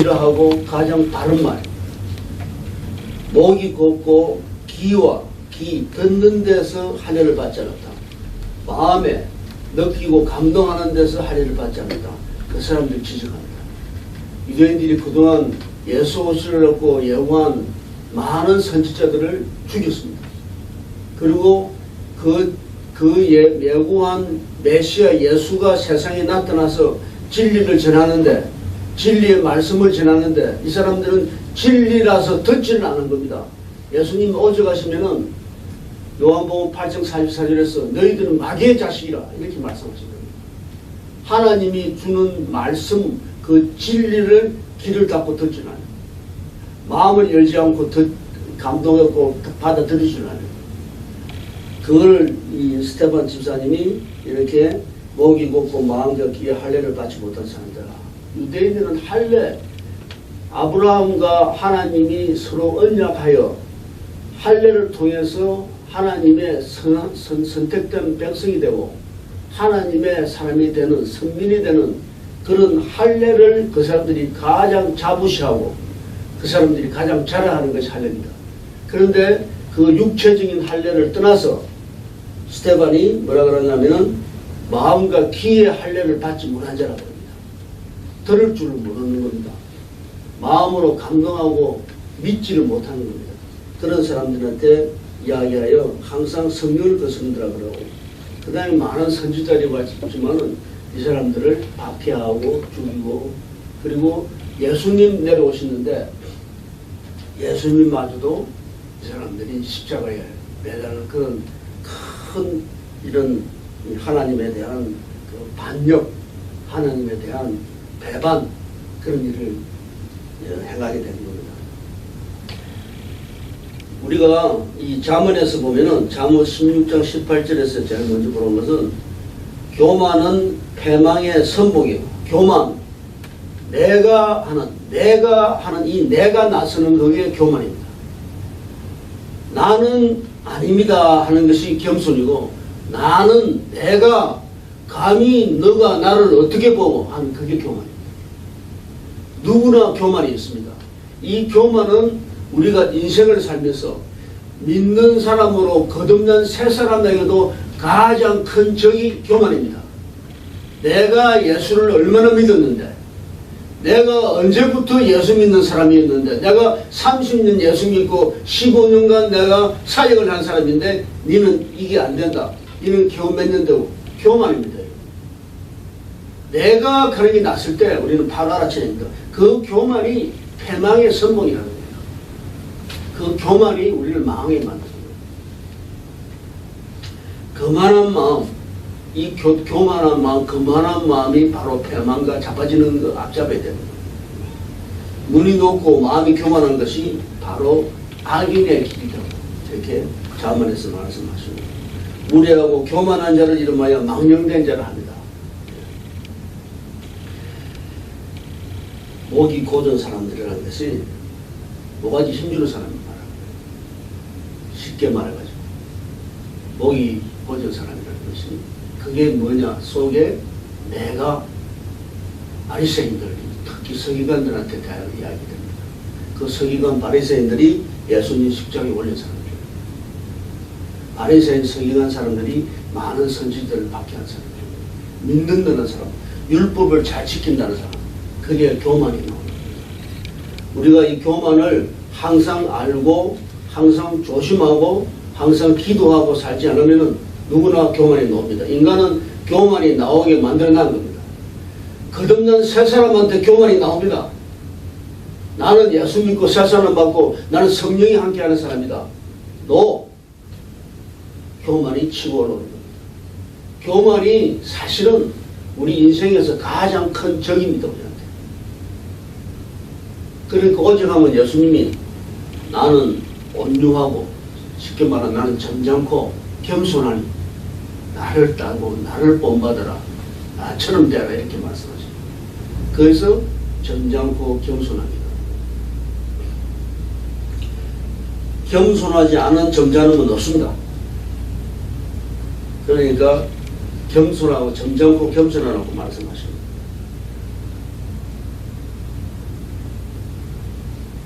하고 가장 바른 말, 목이 곱고 귀와 귀 듣는 데서 할례를 받지 않았다. 마음에 느끼고 감동하는 데서 할례를 받지 않았다. 그 사람들 지적합니다. 유대인들이 그동안 예수 오시를 얻고 예고한 많은 선지자들을 죽였습니다. 그리고 예고한 메시아 예수가 세상에 나타나서 진리를 전하는데, 진리의 말씀을 전하는데 이 사람들은 진리라서 듣지는 않은 겁니다. 예수님 오져가시면은 요한복음 8장 44절에서 너희들은 마귀의 자식이라 이렇게 말씀하신 겁니다. 하나님이 주는 말씀, 그 진리를 귀를 닫고 듣지는 않아요. 마음을 열지 않고 감동했고 받아들이지는 않아요. 그걸 이 스테반 집사님이 이렇게 목이 곱고 마음과 귀에 할례를 받지 못한 사람들아. 유대인들은 할례, 아브라함과 하나님이 서로 언약하여 할례를 통해서 하나님의 선택된 백성이 되고 하나님의 사람이 되는, 선민이 되는 그런 할례를 그 사람들이 가장 자부시하고 그 사람들이 가장 자랑하는 것이 할례입니다. 그런데 그 육체적인 할례를 떠나서 스테반이 뭐라 그러냐면은 마음과 귀의 할례를 받지 못한 자라고 합니다. 들을 줄을 모르는 겁니다. 마음으로 감동하고 믿지를 못하는 겁니다. 그런 사람들한테 이야기하여 항상 성령을 거스른다라 그러고, 그 다음에 많은 선지자들이 왔지만은 이 사람들을 박해하고 죽이고, 그리고 예수님 내려오시는데 예수님마저도 이 사람들이 십자가에 매달는 그런 큰 이런 하나님에 대한 그 반역, 하나님에 대한 배반, 그런 일을 행하게 된 겁니다. 우리가 이 잠언에서 보면은 잠언 16장 18절에서 제일 먼저 보는 것은 교만은 패망의 선봉이고, 교만, 내가 하는 이 내가 나서는 그게 교만입니다. 나는 아닙니다 하는 것이 겸손이고, 나는 내가 감히 너가 나를 어떻게 보고 하는 그게 교만입니다. 누구나 교만이 있습니다. 이 교만은 우리가 인생을 살면서 믿는 사람으로 거듭난 새 사람에게도 가장 큰 적이 교만입니다. 내가 예수를 얼마나 믿었는데, 내가 언제부터 예수 믿는 사람이었는데, 내가 30년 예수 믿고 15년간 내가 사역을 한 사람인데 니는 이게 안 된다. 니는 겨우 몇 년 되고, 교만입니다. 내가 그런 게 났을 때 우리는 바로 알아채야 됩니다. 그 교만이 패망의 선봉이라는 거예요. 그 교만이 우리를 망하게 만듭니다. 거만한 마음, 이 교만한 마음, 거만한 마음이 바로 패망과 자빠지는 거 앞잡아야 됩니다. 눈이 높고 마음이 교만한 것이 바로 악인의 길이다. 이렇게 잠언에서 말씀하십니다. 무례하고 교만한 자를 이름하여 망령된 자를 합니다. 목이 고든 사람들이라는 것이 모가지 힘주는 사람을 말합니다. 쉽게 말해가지고 목이 고든 사람이라는 것이 그게 뭐냐, 속에 내가 바리새인들, 특히 서기관들한테 대하여 이야기됩니다. 그 서기관 바리새인들이 예수님 십자가에 올린 사람들, 바리새인 서기관 사람들이 많은 선지자들을 박해한 사람들, 믿는다는 사람, 율법을 잘 지킨다는 사람, 그게 교만이 나옵니다. 우리가 이 교만을 항상 알고 항상 조심하고 항상 기도하고 살지 않으면 누구나 교만이 나옵니다. 인간은 교만이 나오게 만들어낸 겁니다. 거듭난 새 사람한테 교만이 나옵니다. 나는 예수 믿고 새 사람 받고 나는 성령이 함께하는 사람이다. 너 교만이 치고 올라오는 겁니다. 교만이 사실은 우리 인생에서 가장 큰 적입니다. 우리한테. 그러니까 오직하면 예수님이 나는 온유하고, 쉽게 말하면 나는 점잖고 겸손하니 나를 따고 나를 본받아라, 나처럼 되라, 이렇게 말씀하십니다. 그래서 점잖고 겸손합니다. 겸손하지 않은 점잖음은 없습니다. 그러니까 겸손하고 점잖고 겸손하라고 말씀하십니다.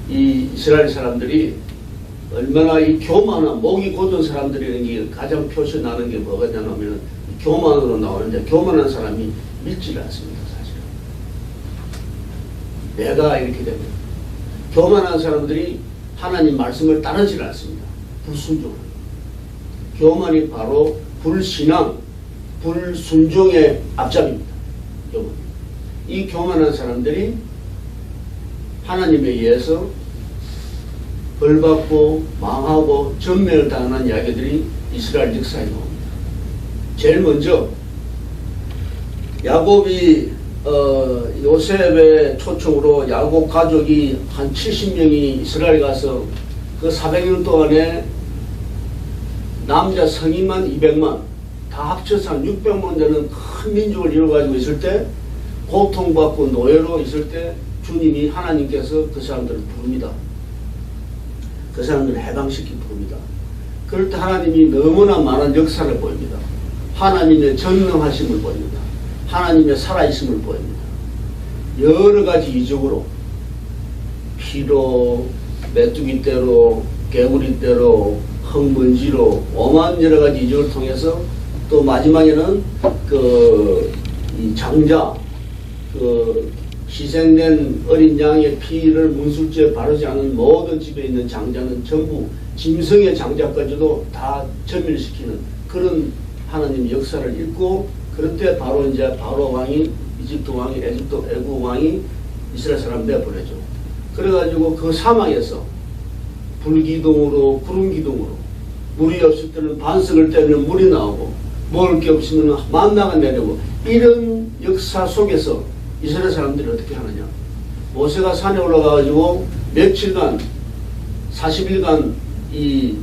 이 이스라엘 사람들이 얼마나 이 교만한 목이 곧은 사람들이라는 게 가장 표시 나는 게 뭐가 있냐면 교만으로 나오는데, 교만한 사람이 믿지를 않습니다. 사실은 내가 이렇게 됩니다. 교만한 사람들이 하나님 말씀을 따르지 않습니다. 불순종. 교만이 바로 불신앙, 불순종의 앞잡입니다. 이 교만한 사람들이 하나님에 의해서 벌받고 망하고 전멸을 당하는 이야기들이 이스라엘 역사에 나옵니다. 제일 먼저 야곱이 요셉의 초청으로 야곱 가족이 한 70명이 이스라엘 가서 그 400년 동안에 남자 성인만 200만 다 합쳐서 한 600만 되는 큰 민족을 이루어가지고 있을 때, 고통받고 노예로 있을 때 주님이 하나님께서 그 사람들을 부릅니다. 그 사람들을 해방시키 부릅니다. 그럴 때 하나님이 너무나 많은 역사를 보입니다. 하나님의 전능하심을 보입니다. 하나님의 살아있음을 보입니다. 여러 가지 이적으로, 피로, 메뚜기떼로, 개구리떼로, 흙먼지로, 오만 여러 가지 이적을 통해서, 또 마지막에는 이 장자, 희생된 어린 양의 피를 문술주에 바르지 않은 모든 집에 있는 장자는 전부 짐승의 장자까지도 다 전멸시키는 그런 하나님 역사를 읽고, 그럴 때 바로 이제 바로 왕이, 이집트 왕이, 애국 왕이 이스라엘 사람 내보내죠. 그래가지고 그 사막에서 불기둥으로, 구름기둥으로, 물이 없을 때는 반석을 떼면 물이 나오고, 먹을 게 없으면 만나가 내려오고, 이런 역사 속에서 이스라엘 사람들이 어떻게 하느냐. 모세가 산에 올라가가지고 며칠간, 40일간 이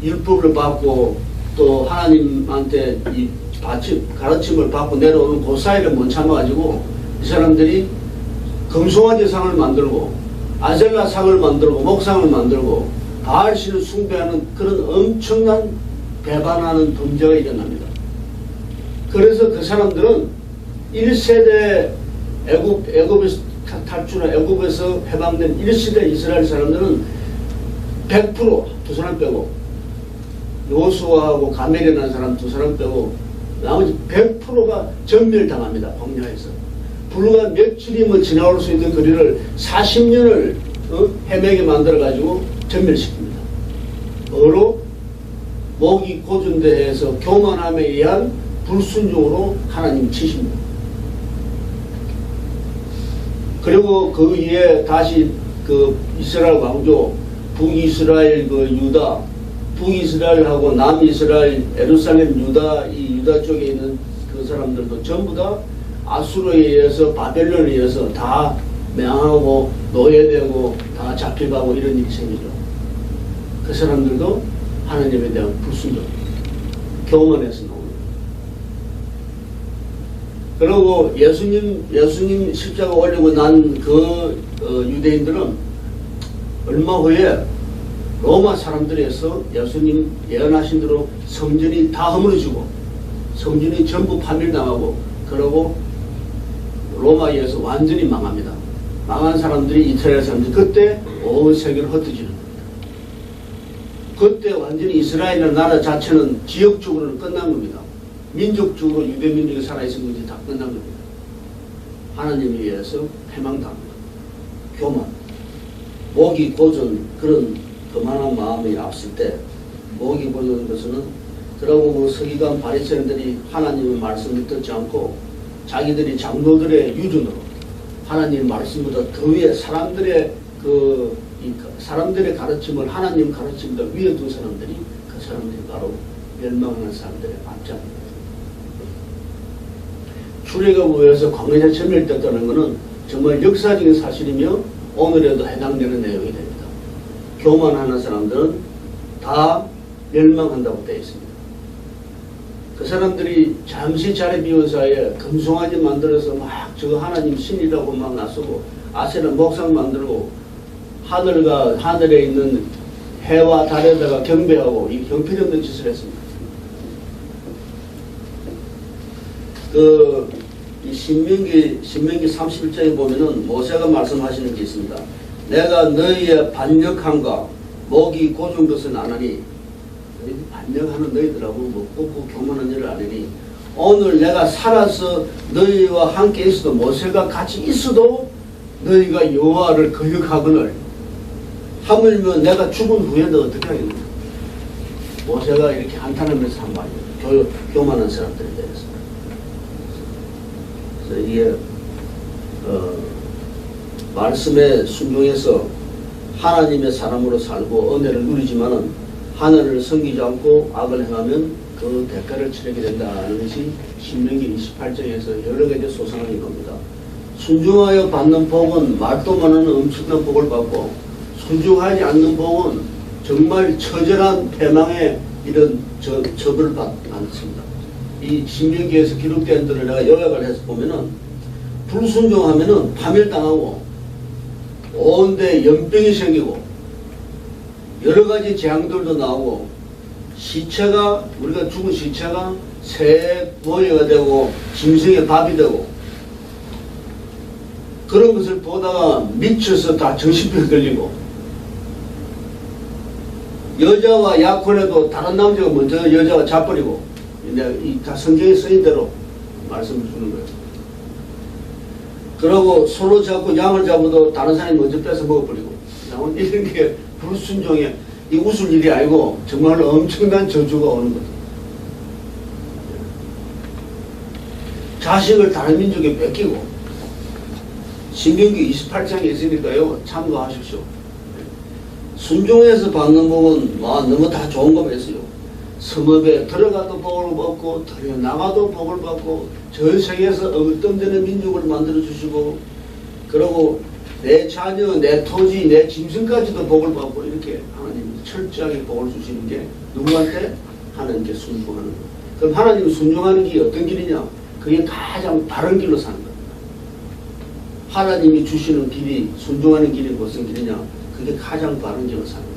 율법을 받고 또 하나님한테 이 가르침을 받고 내려오는 그 사이를 못 참아가지고 이 사람들이 금송아지 상을 만들고 아셀라 상을 만들고 목상을 만들고 바알신을 숭배하는 그런 엄청난 배반하는 범죄가 일어납니다. 그래서 그 사람들은 1세대 애굽에서 탈출한 애굽에서 해방된 1세대 이스라엘 사람들은 100% 두 사람 빼고, 요수아하고 가멜이라는 사람 두 사람 빼고 나머지 100%가 전멸당합니다. 광야에서. 불과 며칠이면 지나올 수 있는 거리를 40년을 헤매게 만들어가지고 전멸시킵니다. 어로 목이 고준 데에서 교만함에 의한 불순종으로 하나님 치십니다. 그리고 그 위에 다시 그 이스라엘 왕조, 북이스라엘 유다, 북이스라엘하고 남이스라엘, 예루살렘 유다, 이 유다 쪽에 있는 그 사람들도 전부 다 아수르에 의해서, 바벨론에 의해서 다 맹하고 노예되고 다 잡혀가고 이런 일이 생기죠. 그 사람들도 하나님에 대한 불순종, 교만에서 나옵니다. 그리고 예수님 십자가 올리고 난 유대인들은 얼마 후에 로마 사람들에서 예수님 예언하신 대로 성전이 다 허물어지고 성전이 전부 파멸당하고, 그러고 로마에서 완전히 망합니다. 망한 사람들이 이스라엘 사람들, 그때 온 세계를 흩어지는 겁니다. 그때 완전히 이스라엘이라는 나라 자체는 지역적으로는 끝난 겁니다. 민족적으로 유대 민족이 살아있은 것이 다 끝난 겁니다. 하나님에 의해서 패망당합니다. 교만, 목이 고전, 그런 거만한 마음이 앞설 때 목이 고전 것은, 그러고 그 서기관 바리새인들이 하나님의 말씀을 듣지 않고 자기들이 장로들의 유전으로 하나님의 말씀보다 더 위에 사람들의 사람들의 가르침을 하나님 가르침보다 위에 둔 사람들이, 그 사람들이 바로 멸망하는 사람들의 앞장입니다. 출애굽에서 광야에 전멸됐다는 것은 정말 역사적인 사실이며 오늘에도 해당되는 내용이 됩니다. 교만하는 사람들은 다 멸망한다고 되어 있습니다. 그 사람들이 잠시 자리 비운 사이에 금송아지 만들어서 막 저 하나님 신이라고 막 나서고 아세라 목상 만들고 하늘에 있는 해와 달에다가 경배하고 이 형편없는 짓을 했습니다. 이 신명기 31장에 보면은 모세가 말씀하시는 게 있습니다. 내가 너희의 반역함과 목이 고준 것은 안 하니, 반역하는 너희들하고 뭐 꼭 교만한 일을 안 하니, 오늘 내가 살아서 너희와 함께 있어도 모세가 같이 있어도 너희가 여호와를 거역하거늘 하물며 내가 죽은 후에 너 어떻게 하겠느냐. 모세가 이렇게 한탄하면서 한 말이에요. 교만한 사람들에 대해서. 그래서 이게 말씀에 순종해서 하나님의 사람으로 살고 은혜를 누리지만은 하나님을 섬기지 않고 악을 행하면 그 대가를 치르게 된다는 것이 신명기 28장에서 여러 가지 소상하게 겁니다. 순종하여 받는 복은 말도 많은 엄청난 복을 받고, 순종하지 않는 복은 정말 처절한 패망의 이런 처벌을 받습니다. 이 신명기에서 기록된 들을 내가 요약을 해서 보면은, 불순종하면은 파멸당하고 온데 연병이 생기고 여러 가지 재앙들도 나오고, 시체가, 우리가 죽은 시체가 새 모여가 되고 짐승의 밥이 되고, 그런 것을 보다가 미쳐서 다 정신병 걸리고, 여자와 약혼해도 다른 남자가 먼저 여자가 잡버리고, 다 성경에 쓰인 대로 말씀을 주는 거예요. 그러고 소로 잡고 양을 잡아도 다른 사람이 먼저 뺏어 먹어버리고, 이런 게 불순종에, 이 웃을 일이 아니고 정말로 엄청난 저주가 오는 거죠. 자식을 다른 민족에 뺏기고, 신명기 28장에 있으니까요, 참고하십시오. 순종해서 받는 복은 너무 다 좋은 것만 있어요. 성읍에 들어가도 복을 받고, 들여 나가도 복을 받고, 전 세계에서 어떤 민족을 만들어 주시고, 그리고 내 자녀, 내 토지, 내 짐승까지도 복을 받고, 이렇게 하나님이 철저하게 복을 주시는 게 누구한테? 하나님께 순종하는 거. 그럼 하나님 순종하는 길이 어떤 길이냐? 그게 가장 바른 길로 사는 겁니다. 하나님이 주시는 길이, 순종하는 길이 무슨 길이냐? 그게 가장 바른 길로 사는 거죠.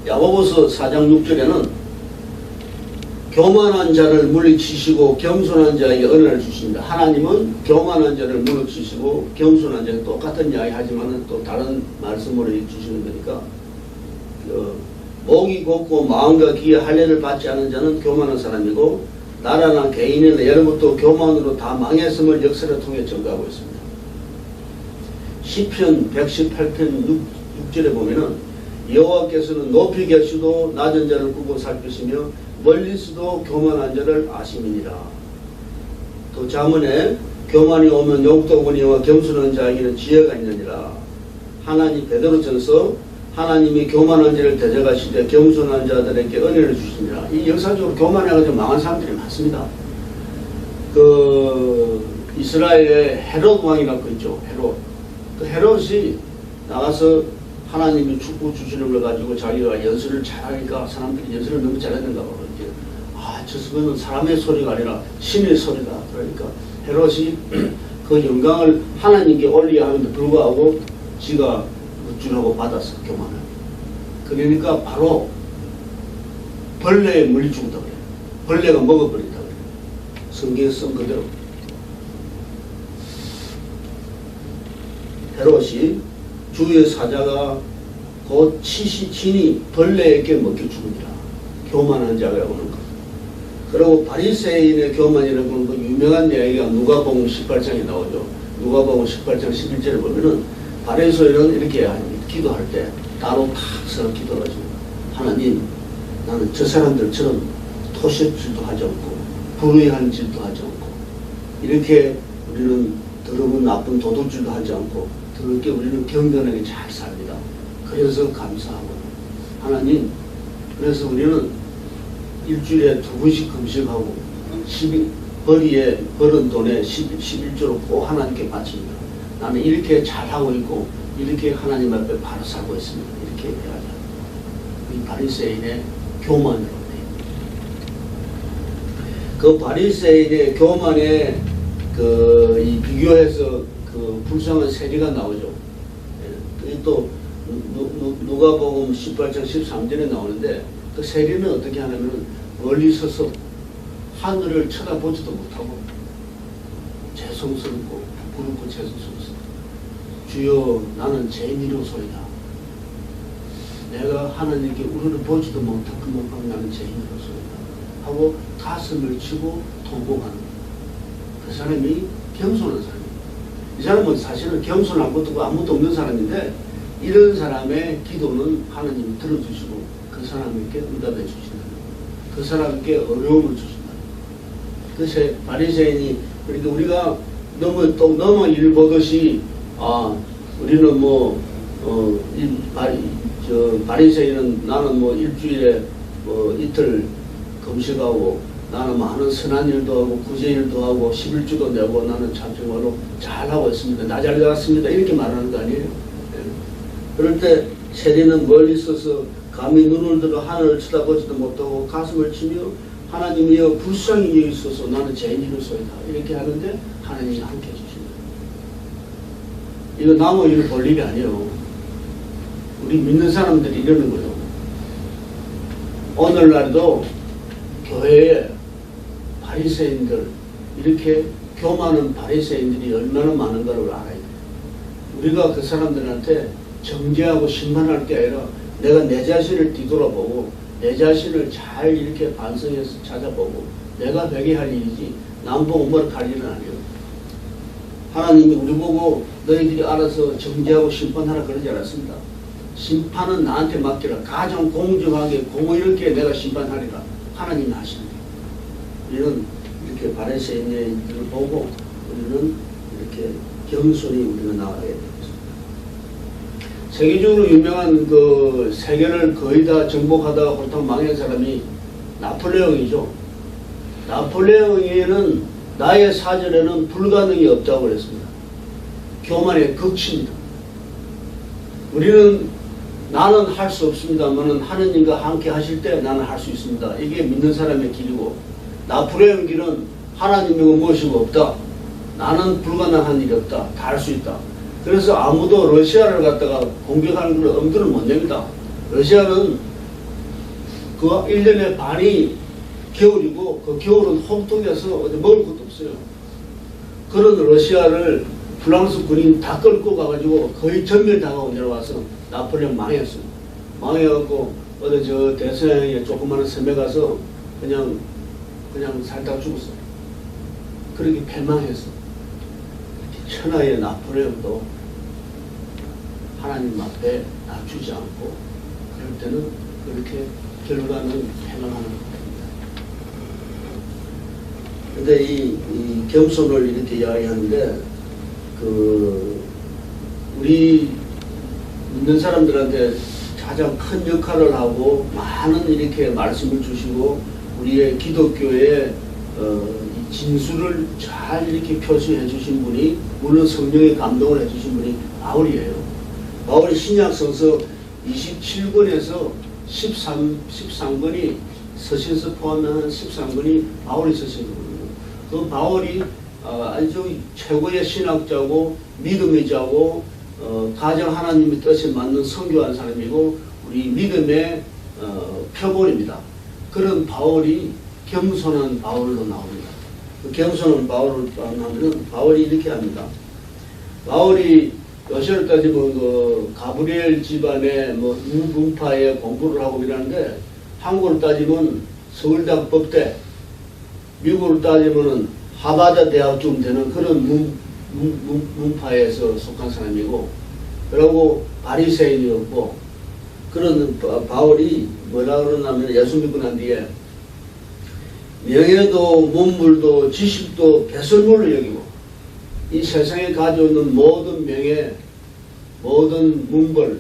야고보서 4장 6절에는 교만한 자를 물리치시고 겸손한 자에게 은혜를 주십니다. 하나님은 교만한 자를 물리치시고 겸손한 자에게 똑같은 이야기 하지만 또 다른 말씀으로 주시는 거니까, 목이 곱고 마음과 귀에 할례를 받지 않은 자는 교만한 사람이고, 나라나 개인이나 예로부터 교만으로 다 망했음을 역사를 통해 증거하고 있습니다. 시편 118편 6절에 보면은 여호와께서는 높이 계시도 낮은 자를 보고 살피시며 멀리서도 교만한 자를 아심이니라. 또 잠언에 교만이 오면 욕도 오거니와 겸손한 자에게는 지혜가 있느니라. 하나님 베드로전서 하나님이 교만한 자를 대적하시되 겸손한 자들에게 은혜를 주시니라. 이 역사적으로 교만해가지고 망한 사람들이 많습니다. 이스라엘의 헤롯 왕이라고 있죠. 헤롯. 그 헤롯이 나가서 하나님이 축복 주시는 걸 가지고 자기가 연설을 잘하니까 사람들이 연설을 너무 잘했는가 봐. 저거는 사람의 소리가 아니라 신의 소리다. 그러니까 헤롯이 그 영광을 하나님께 올려야 하는데 불구하고 지가 주라고 받았어, 교만을. 그러니까 바로 벌레에 물리 죽었다 그래요. 벌레가 먹어버린다 그래요. 성경에 쓴 그대로. 헤롯이 주의 사자가 곧 친히 벌레에게 먹혀 죽으리라. 교만한 자가 오는 것. 그리고 바리새인의 교만이라는 그 유명한 이야기가 누가복음 18장에 나오죠. 누가복음 18장 11절에 보면은 바리새인은 이렇게 기도할 때 따로 탁 서서 기도하죠. 하나님, 나는 저 사람들처럼 토식질도 하지 않고 불의한 짓도 하지 않고, 이렇게 우리는 더러운 나쁜 도둑질도 하지 않고 더럽게 우리는 경건하게 잘 삽니다. 그래서 감사하고, 하나님, 그래서 우리는 일주일에 2번씩 금식하고 벌이에 벌은 돈에 11조로 꼭 하나님께 바칩니다. 나는 이렇게 잘하고 있고 이렇게 하나님 앞에 바로 살고 있습니다. 이렇게 해야죠. 이 바리새인의 교만으로 돼요. 그 바리새인의 교만에 이 비교해서 그 불쌍한 세리가 나오죠. 또 누가복음 18장 13절에 나오는데, 그 세리는 어떻게 하냐면 멀리 서서 하늘을 쳐다보지도 못하고 죄송스럽고 부끄럽고 죄송스럽습니다. 주여 나는 죄인이로소이다. 내가 하나님께 우러러 보지도 못한 그만큼 나는 죄인이로소이다 하고 가슴을 치고 통곡하는 거예요. 그 사람이 겸손한 사람이에요. 이 사람은 사실은 겸손한 것도 없고 아무것도 없는 사람인데 이런 사람의 기도는 하나님이 들어주시고 그 사람에게 응답해 주신다. 그 사람에게 어려움을 주신다. 그래서 바리새인이 그러니까 우리가 너무 일보듯이 우리는 바리새인은 나는 일주일에 이틀 금식하고 나는 많은 선한 일도 하고 구제 일도 하고 11주도 내고 나는 참 정말로 잘하고 있습니다. 나 잘 되었습니다. 이렇게 말하는 거 아니에요. 그럴 때 세리는 멀리 있어서 감히 눈을 들어 하늘을 쳐다보지도 못하고 가슴을 치며 하나님이여 불쌍히 여기소서 나는 죄인이로소이다. 이렇게 하는데 하나님이 함께 해주신다. 이거 나무 일을 볼 일이 아니에요. 우리 믿는 사람들이 이러는 거예요. 오늘날도 교회에 바리새인들 이렇게 교만한 바리새인들이 얼마나 많은가를 알아야 돼요. 우리가 그 사람들한테 정죄하고 심판할 게 아니라 내가 내 자신을 뒤돌아보고 내 자신을 잘 이렇게 반성해서 찾아보고 내가 회개할 일이지 남 보고 뭘 갈 일은 아니에요. 하나님이 우리 보고 너희들이 알아서 정죄하고 심판하라 그러지 않았습니다. 심판은 나한테 맡기라. 가장 공정하게 공의롭게 내가 심판하리라. 하나님이 하시는 거예요. 우리는 이렇게 바리새인들을 보고 우리는 이렇게 겸손히 우리가 나아가야 됩니다. 세계적으로 유명한 그 세계를 거의 다 정복하다가 홀딱 망한 사람이 나폴레옹이죠. 나폴레옹에는 나의 사전에는 불가능이 없다고 그랬습니다. 교만의 극치입니다. 우리는 나는 할 수 없습니다만은 하느님과 함께 하실 때 나는 할 수 있습니다. 이게 믿는 사람의 길이고 나폴레옹 길은 하나님이고 무엇이고 없다. 나는 불가능한 일이 없다. 다 할 수 있다. 그래서 아무도 러시아를 갖다가 공격하는 걸 엄두를 못 냅니다. 러시아는 그 1년의 반이 겨울이고 그 겨울은 홍통에서 어디 먹을 것도 없어요. 그런 러시아를 프랑스 군인 다 끌고 가가지고 거의 전멸당하고 내려와서 나폴레옹 망했어요. 망해갖고 어디 저 대서양에 조그마한 섬에 가서 그냥 살다 죽었어요. 그렇게 패망했어. 천하의 나폴레옹도 하나님 앞에 낮추지 않고 그럴 때는 그렇게 결과는 패망하는 겁니다. 근데 이 겸손을 이렇게 이야기하는데 우리 믿는 사람들한테 가장 큰 역할을 하고 많은 이렇게 말씀을 주시고 우리의 기독교의 진수를 잘 이렇게 표시해 주신 분이 물론 성령의 감동을 해 주신 분이 바울이에요. 바울이 신약성서 27권에서 13권이 서신서 포함한 13권이 바울이 쓰신 거거든요. 그 바울이 아주 최고의 신학자고 믿음의 자고 가장 하나님의 뜻에 맞는 선교한 사람이고 우리 믿음의 표본입니다. 그런 바울이 겸손한 바울로 나옵니다. 그 겸손한 바울을 하면 바울이 이렇게 합니다. 바울이 요새를 따지면 그 가브리엘 집안의 문파에 공부를 하고 이러는데 한국을 따지면 서울대학 법대, 미국을 따지면은 하버드 대학쯤 되는 그런 문파에서 속한 사람이고, 그리고 바리새인이었고, 그런 바울이 뭐라 그러냐면 예수 믿고 난 뒤에 명예도 문물도 지식도 배설물로 여기고 이 세상에 가져오는 모든 명예, 모든 문벌,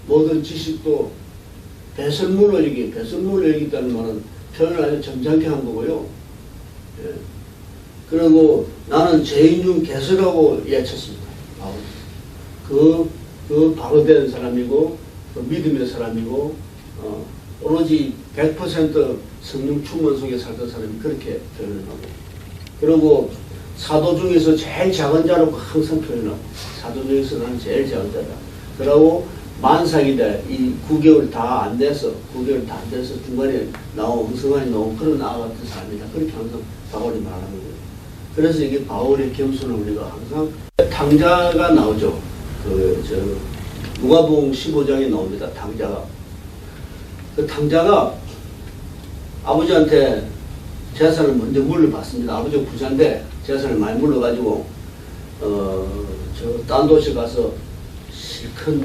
모든 지식도 배설물로 여기겠다는 말은 표현을 아주 점잖게 한 거고요. 예. 그리고 나는 죄인 중 개수라고 예쳤습니다. 그 바로 된 사람이고, 그 믿음의 사람이고, 오로지 100% 성령 충만 속에 살던 사람이 그렇게 표현을 하고, 그리고 사도 중에서 제일 작은 자라고 항상 표현하고, 사도 중에서 나는 제일 작은 자다. 그러고 만삭이다. 이 9개월 다 안 돼서 중간에 나온, 흥성하게 나온 그런 아가 같은 사람이다. 그렇게 항상 바울이 말하는 거예요. 그래서 이게 바울의 겸손을 우리가 항상 탕자가 나오죠. 누가복음 15장에 나옵니다. 탕자가. 그 탕자가 아버지한테 재산을 먼저 물려받습니다. 아버지가 부자인데 재산을 많이 물려가지고 딴 도시 가서 실컷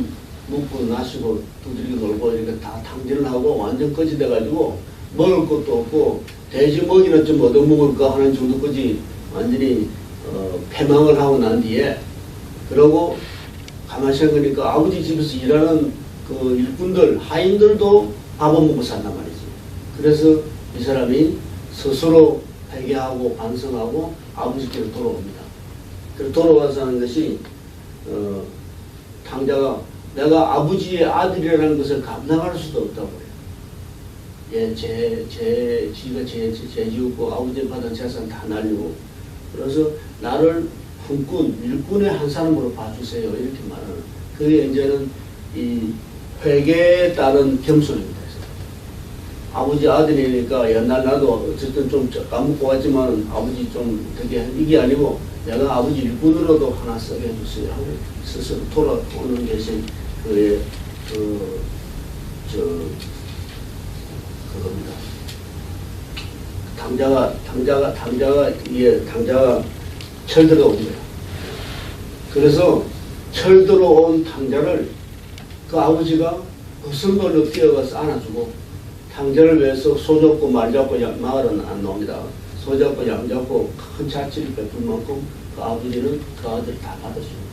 먹고 나시고 두들겨 놀고 이렇게 다 탕진을 하고 완전 거지 돼가지고 먹을 것도 없고 돼지 먹이는 좀 얻어먹을까 하는 정도까지 완전히 패망을 하고 난 뒤에 그러고 가만히 생각하니까 아버지 집에서 일하는 그 일꾼들 하인들도 밥은 먹고 산단 말이지. 그래서 이 사람이 스스로 회개하고 반성하고 아버지께로 돌아옵니다. 그래서 돌아와서 하는 것이 탕자가 내가 아버지의 아들이라는 것을 감당할 수도 없다고 해요. 예, 지가 죄 지었고 아버지 받은 재산 다 날리고 그래서 나를 일꾼의 한 사람으로 봐주세요. 이렇게 말하는. 그게 이제는 이 회개에 따른 겸손입니다. 아버지 아들이니까 옛날 나도 어쨌든 좀 까먹고 왔지만 아버지 좀 되게 이게 아니고 내가 아버지 일꾼으로도 하나 쓰게 해주세요 하고 스스로 돌아오는 것이 그겁니다. 탕자가 철들어 온 거야. 그래서 철들어 온 탕자를 그 아버지가 무슨 걸로 뛰어가서 안아주고 탕자를 위해서 소 잡고 말 잡고 마을은 안 나옵니다. 소 잡고 양 잡고 큰 자치를 베풀 만큼 그 아버지는 그 아들을 다 받아줍니다.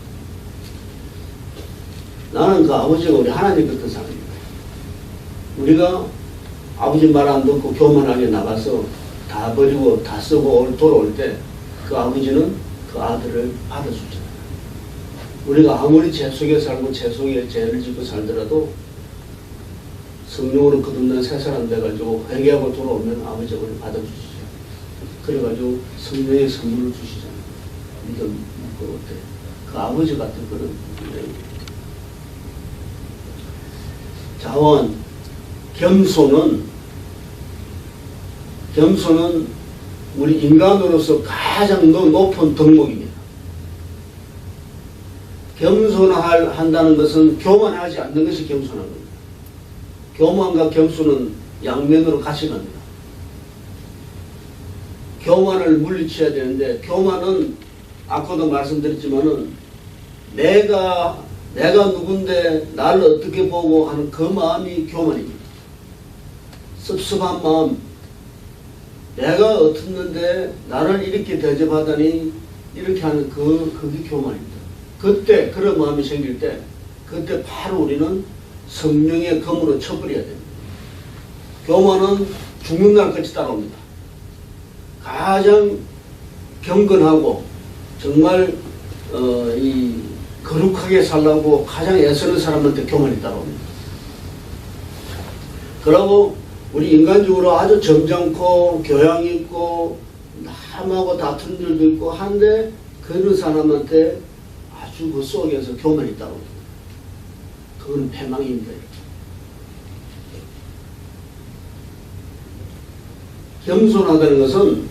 나는 그 아버지가 우리 하나님 같은 사람입니다. 우리가 아버지 말 안 듣고 교만하게 나가서 다 버리고 다 쓰고 돌아올 때 그 아버지는 그 아들을 받아주잖아요. 우리가 아무리 죄 속에 살고 죄 속에 죄를 짓고 살더라도 성령으로 거듭난 새 사람 돼가지고 회개하고 돌아오면 아버지가 우리를 받아주시죠. 그래가지고 성령의 선물을 주시잖아요. 믿음, 그 아버지 같은 그런 자원, 겸손은 우리 인간으로서 가장 높은 덕목입니다. 겸손한다는 것은 교만하지 않는 것이 겸손한 겁니다. 교만과 겸손은 양면으로 같이 갑니다. 교만을 물리쳐야 되는데 교만은 아까도 말씀드렸지만은 내가 누군데 나를 어떻게 보고 하는 그 마음이 교만입니다. 섭섭한 마음, 내가 어떻는데 나를 이렇게 대접하다니 이렇게 하는 그게 교만입니다. 그때 그런 마음이 생길 때 그때 바로 우리는 성령의 검으로 쳐버려야 됩니다. 교만은 죽는 날까지 따라옵니다. 가장 경건하고 정말 거룩하게 살라고 가장 애쓰는 사람한테 교만이 따라옵니다. 그러고 우리 인간적으로 아주 점잖고 교양 있고 남하고 다툰 일도 있고 한데 그런 사람한테 아주 그 속에서 교만이 따라옵니다. 그건 패망입니다. 겸손하다는 것은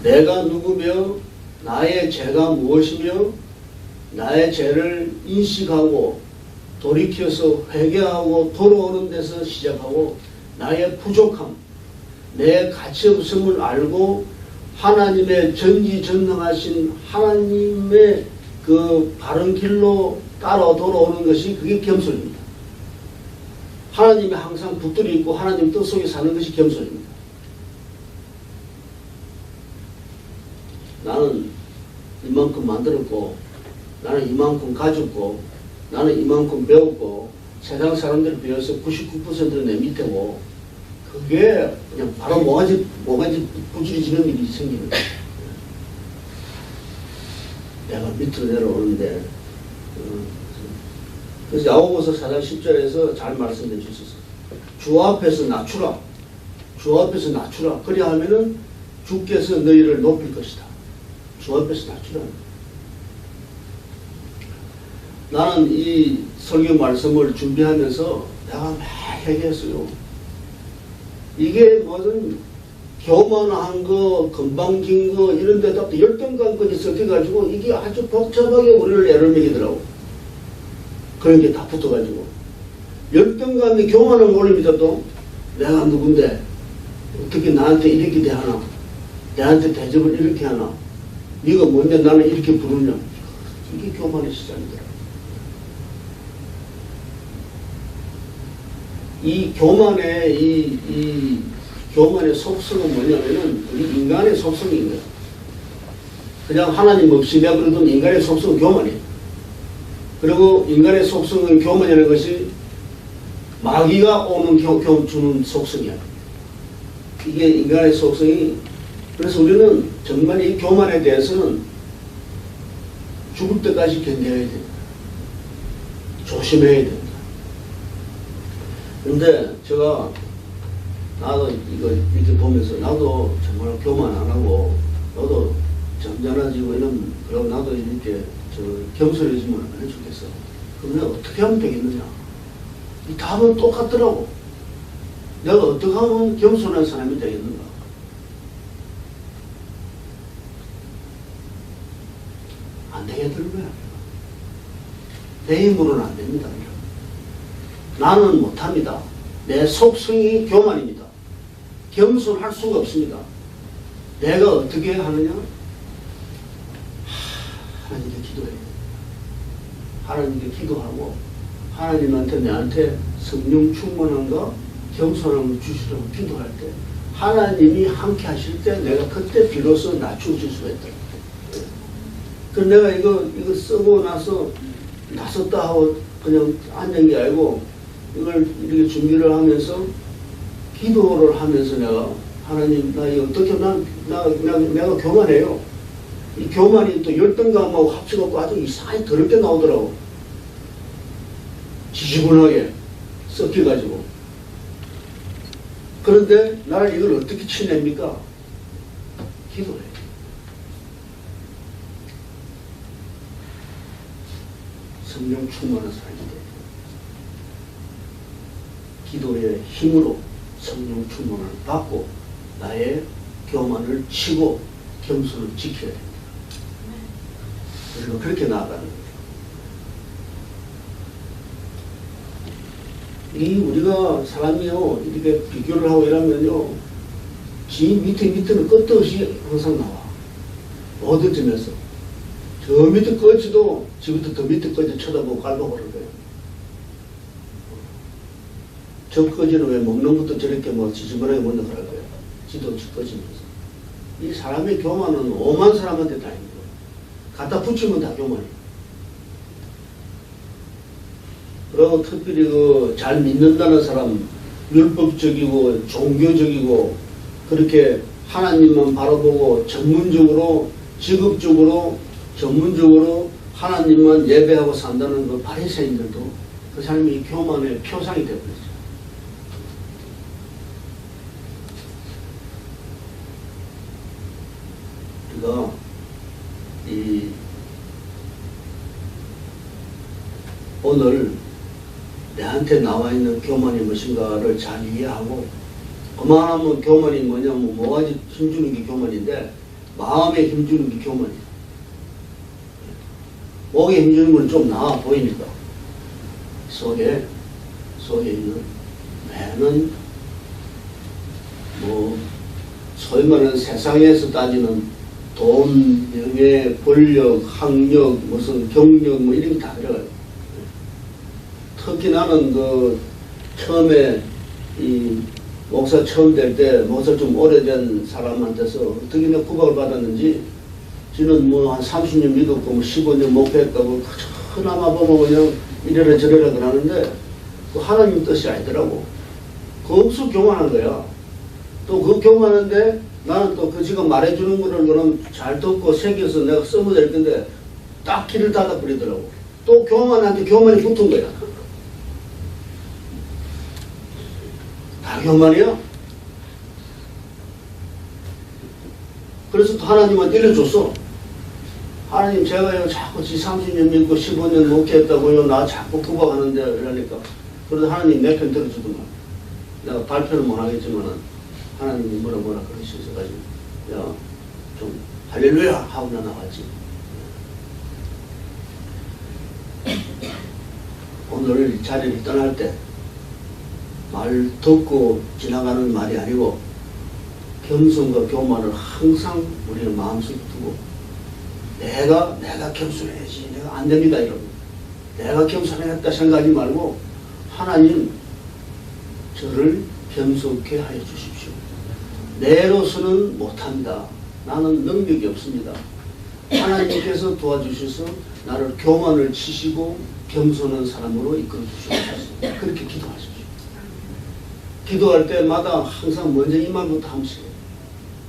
내가 누구며 나의 죄가 무엇이며 나의 죄를 인식하고 돌이켜서 회개하고 돌아오는 데서 시작하고 나의 부족함, 내 가치 없음을 알고 하나님의 전지전능하신 하나님의 그 바른 길로 따라 돌아오는 것이 그게 겸손입니다. 하나님이 항상 붙들어 있고 하나님 뜻 속에 사는 것이 겸손입니다. 나는 이만큼 만들었고 나는 이만큼 가졌고 나는 이만큼 배웠고 세상 사람들 비해서 99%는 내 밑에고 그게 그냥 바로 뭐가지 부지리지는 일이 생기는 거예요. 내가 밑으로 내려오는데 그래서 야고보서 4장 10절에서 잘 말씀해 주셨어요. 주 앞에서 낮추라. 주 앞에서 낮추라. 그리야 하면은 주께서 너희를 높일 것이다. 주 앞에서 낮추라. 나는 이 설교 말씀을 준비하면서 내가 막 얘기했어요. 이게 무슨 교만한 거, 건방진 거 이런 데다 또 열등감까지 섞여가지고 이게 아주 복잡하게 우리를 애를 먹이더라고. 그런 게 다 붙어가지고 열등감이 교만을 올립니다. 또 내가 누군데 어떻게 나한테 이렇게 대하나, 내한테 대접을 이렇게 하나, 네가 뭔데 나는 이렇게 부르냐. 이게 교만의 시작이더라. 이 교만의 이 교만의 속성은 뭐냐면은 우리 인간의 속성인 거야. 그냥 하나님 없이 내버려둔 인간의 속성은 교만이에요. 그리고 인간의 속성은 교만이라는 것이 마귀가 오는 주는 속성이야. 이게 인간의 속성이. 그래서 우리는 정말 이 교만에 대해서는 죽을 때까지 견뎌야 된다. 조심해야 된다. 근데 제가 나도 이거 이렇게 보면서 나도 정말 교만 안 하고 나도 점잖아지고 이런, 그러고 나도 이렇게 겸손해지면 안 좋겠어. 그럼 내가 어떻게 하면 되겠느냐. 이 답은 똑같더라고. 내가 어떻게 하면 겸손한 사람이 되겠는가. 안 되겠더라고요. 내 힘으로는 안 됩니다. 나는 못합니다. 내 속성이 교만입니다. 겸손할 수가 없습니다. 내가 어떻게 하느냐? 하나님께 기도해요. 하나님께 기도하고 하나님한테 내한테 성령 충만함과 겸손함을 주시라고 기도할 때 하나님이 함께 하실 때 내가 그때 비로소 낮추어질 수가 있다. 그래서 내가 이거 쓰고 나서 나섰다 하고 그냥 앉은 게 아니고 이걸 이렇게 준비를 하면서 기도를 하면서 내가 하나님 나 이거 어떻게 내가 교만해요. 이 교만이 또 열등감하고 합쳐갖고 아주 이상하게 더럽게 나오더라고. 지지분하게 섞여가지고. 그런데 나를 이걸 어떻게 치냅니까? 기도해. 성령 충만한 사람이 돼. 기도의 힘으로 성령 충만을 받고 나의 교만을 치고 겸손을 지켜야 됩니다. 그리고 그렇게 나아가는 거예요. 이 우리가 사람이요 이렇게 비교를 하고 이러면요 지 밑에는 끝도 없이 항상 나와. 모든 점에서 저 밑에 끝지도 지부터 더 밑에 끝지 쳐다보고 갈바보는 거예요. 저 꺼지는 왜 먹는 것도 저렇게 뭐 지지근하게 먹는 거랄 거예요. 지도 꺼지면서. 이 사람의 교만은 오만 사람한테 다 있는 거예요. 갖다 붙이면 다 교만이에요. 그리고 특별히 잘 믿는다는 사람, 율법적이고 종교적이고 그렇게 하나님만 바라보고 전문적으로 직업적으로 전문적으로 하나님만 예배하고 산다는 그 바리새인들도 그 사람이 이 교만의 표상이 되어버렸죠. 우리가 오늘 내한테 나와 있는 교만이 무엇인가를 잘 이해하고, 그만하면 교만이 뭐냐면 뭐가지 힘주는 게 교만인데 마음에 힘주는 게 교만이에요. 목에 힘주는 건 좀 나아 보이니까 속에 있는 매는 뭐 소위 말하는 세상에서 따지는 돈, 명예, 권력, 학력, 무슨 경력 뭐 이런 게 다 들어가요. 특히 나는 처음에 이 목사 처음 될 때 목사 좀 오래된 사람한테서 어떻게 내가 구박을 받았는지, 지는 뭐 한 30년 믿었고 뭐 15년 목회했다고 하나만 보면 그냥 이래라 저래라 그러는데 그 하나님 뜻이 아니더라고. 거기서 교만한 거야. 또 그 교만한데 나는 또 그 지금 말해주는 거를 그럼 잘 듣고 새겨서 내가 쓰면 될 텐데 딱 길을 닫아버리더라고. 또 교만한테 교만이 붙은 거야. 다 교만이야. 그래서 또 하나님한테 일러줬어. 하나님 제가요 자꾸 지 30년 믿고 15년 목회했다고요 나 자꾸 구박하는데 이러니까. 그래도 하나님 내 편 들어주더만. 내가 발표는 못하겠지만은 하나님이 뭐라 그러셔가지고 야, 좀 할렐루야 하고 나왔지. 오늘 자리를 떠날 때 말 듣고 지나가는 말이 아니고 겸손과 교만을 항상 우리는 마음속에 두고 내가 겸손해야지, 내가 안 됩니다 이러고 내가 겸손해야겠다 생각하지 말고 하나님 저를 겸손케 하여 주십시오. 내로서는 못합니다. 나는 능력이 없습니다. 하나님께서 도와주셔서 나를 교만을 치시고 겸손한 사람으로 이끌어 주시옵소서. 그렇게 기도하십시오. 기도할 때마다 항상 먼저 이 말부터 하십시오.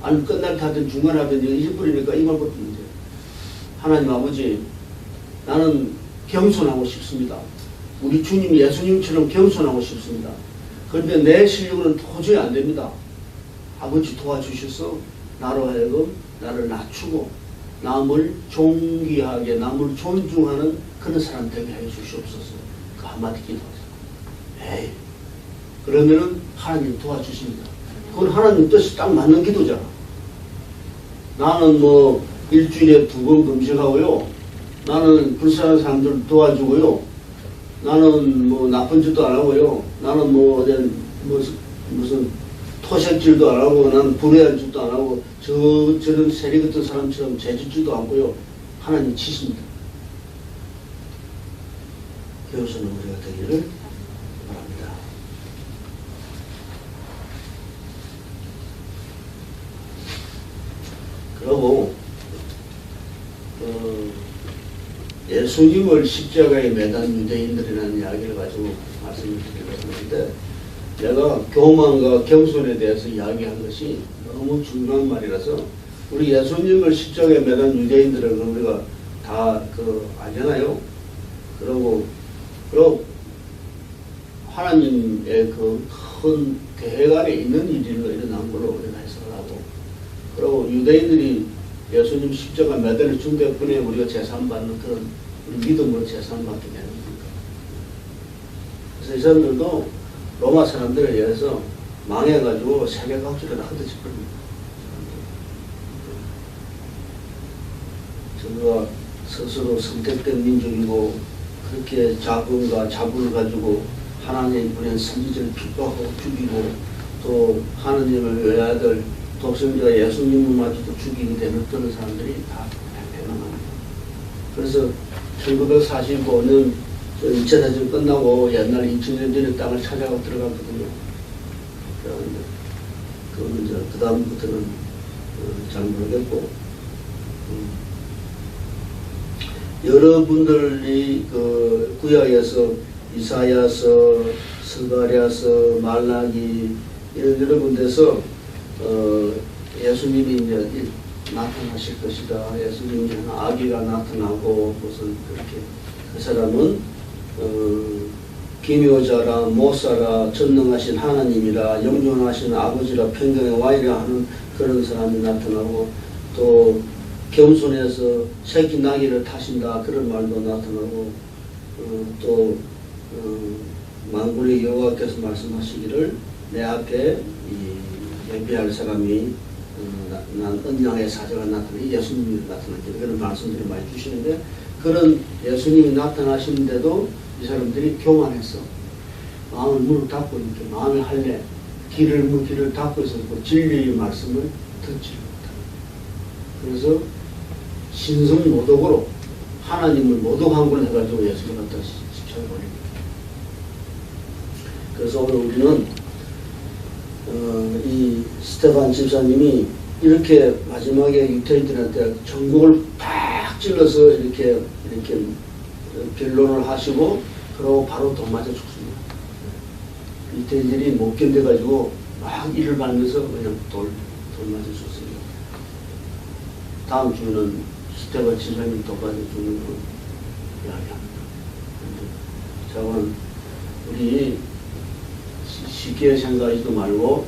아니 끝날 때 하든 중간에 하든 잊어버리니까 이 말부터 문제. 하나님 아버지, 나는 겸손하고 싶습니다. 우리 주님 예수님처럼 겸손하고 싶습니다. 그런데 내 실력으로는 도저히 안 됩니다. 아버지 도와주셔서 나로 하여금 나를 낮추고 남을 존귀하게 남을 존중하는 그런 사람 되게 해 주시옵소서. 그 한마디 기도하세요. 에이, 그러면은 하나님 도와주십니다. 그건 하나님 뜻이 딱 맞는 기도잖아. 나는 뭐 일주일에 2번 금식하고요. 나는 불쌍한 사람들 도와주고요. 나는 뭐 나쁜 짓도 안 하고요. 나는 뭐 무슨 토색질도 안 하고 나는 불의한 짓도 안 하고 저런 세리 같은 사람처럼 죄짓지도 않고요. 하나님 치십니다. 교수는 우리가 되기를 바랍니다. 그리고 예수님을 십자가에 매단 유대인들이라는 이야기를 가지고 말씀을 드리려고 하는데 내가 교만과 겸손에 대해서 이야기한 것이 너무 중요한 말이라서 우리 예수님을 십자가에 매단 유대인들을 우리가 다 알잖아요. 그리고 하나님의 그 큰 계획 안에 있는 일로 일어난 걸로 우리가 해석을 하고 그리고 유대인들이 예수님 십자가 매달려 준 덕분에 우리가 재산받는 그런 우리 믿음으로 재산받게 되는 겁니다. 그래서 이 사람들도 로마 사람들에 의해서 망해가지고 세계 각지로 다 흩어질 겁니다. 저가 스스로 선택된 민족이고 그렇게 자금과 자부를 가지고 하나님 보낸 선지자를 핍박하고 죽이고 또 하나님의 외아들 독생자 예수님마저도 죽이게 되는 그런 사람들이 다 패망합니다. 그래서 1945년 2차 대전 끝나고 옛날 2000년 전에 땅을 찾아가고 들어갔거든요. 그거는 이제 그 다음부터는 잘 모르겠고 여러분들이 그 구약에서 이사야서, 스가랴서, 말라기 이런 여러 군데서 예수님이 이제 나타나실 것이다. 예수님이 아기가 나타나고 무슨 그렇게 그 사람은 기묘자라 모사라 전능하신 하나님이라 영존하신 아버지라 평강의 왕이라 하는 그런 사람이 나타나고 또 겸손해서 새끼 나귀를 타신다 그런 말도 나타나고 또 만군의 여호와께서 말씀하시기를 내 앞에 예비할 사람이 난 언양의 사자가 나타나니 예수님이 나타났기 그런 말씀들을 많이 주시는데 그런 예수님이 나타나시는데도 이 사람들이 교만해서 마음을 문을 닫고 이렇게 마음의 할례 길을 닫고 있었고 진리의 말씀을 듣지 못합니다. 그래서 신성모독으로 하나님을 모독한 걸 해가지고 예수를 갖다 십자가에 버립니다. 그래서 오늘 우리는 이 스테반 집사님이 이렇게 마지막에 유태인들한테 전국을 팍 찔러서 이렇게 변론을 하시고 그러고 바로 돈 맞아 죽습니다. 유태인들이 못 견뎌가지고 막 이를 밟면서 그냥 돌 맞아 죽습니다. 다음 주는 스테반 집사님 돈 맞아 죽는 걸 이야기합니다. 자, 오늘 우리 쉽게 생각하지도 말고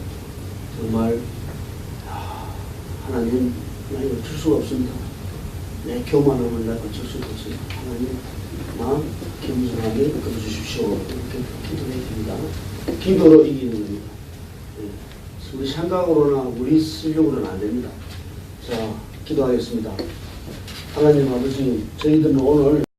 정말 하나님 나 이거 어쩔 수가 없습니다. 내 교만함을 내가 어쩔 수가 없습니다. 하나님 나 겸손하게 이끌어 주십시오. 이렇게 기도해 줍니다. 기도로 이기는 겁니다. 네. 우리 생각으로나 우리 실력으로는 안 됩니다. 자, 기도하겠습니다. 하나님 아버지, 저희들은 오늘